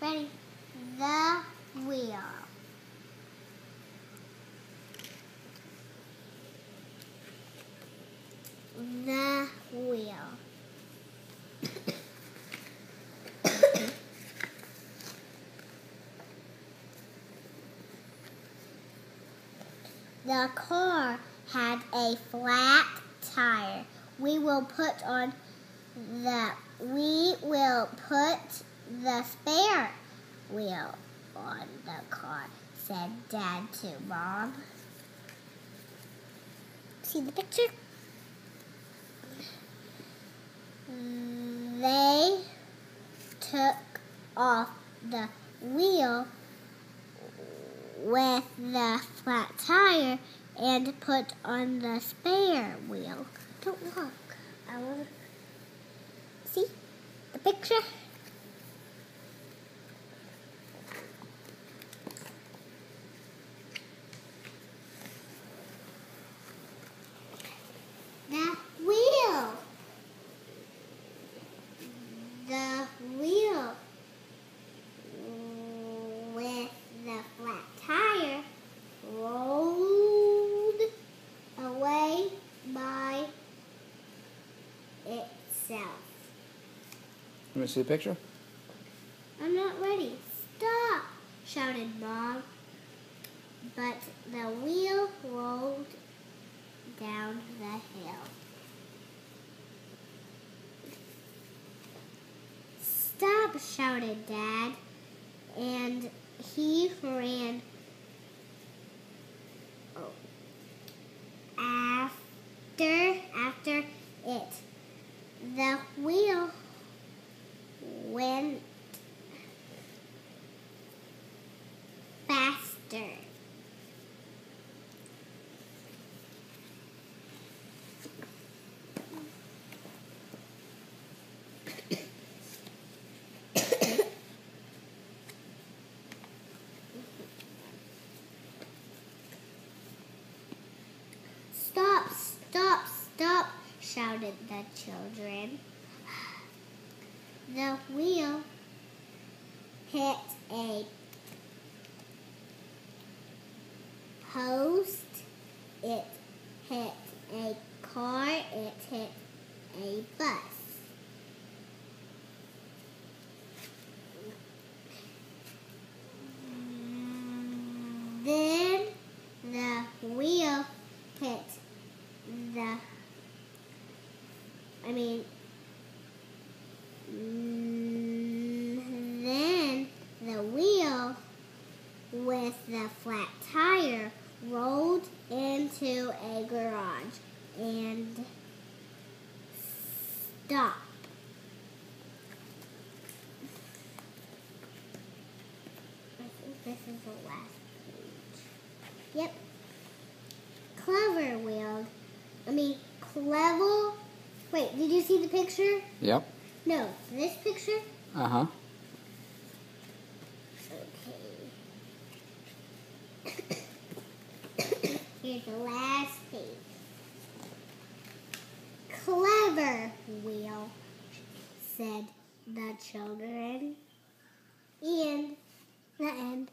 Ready? The wheel. The wheel. The car had a flat tire. We will put the spare wheel on the car, said Dad to Mom. See the picture? They took off the wheel with the flat tire and put on the spare wheel. Don't look. I want to see the picture. The wheel. The wheel with the flat tire rolled away by itself. You want to see the picture? I'm not ready. Stop, shouted Mom. But the wheel rolled down the hill. Stop, shouted Dad, and he ran after it. The wheel went faster. Stop, stop, stop, shouted the children. The wheel hit a post, it hit a car, it hit a bus. Then the wheel hit then the wheel with the flat tire rolled into a garage and stopped. I think this is the last page. Yep. Clever. Wait, did you see the picture? Yep. No, this picture? Uh-huh. Okay. Here's the last page. Clever wheel, said the children. And the end.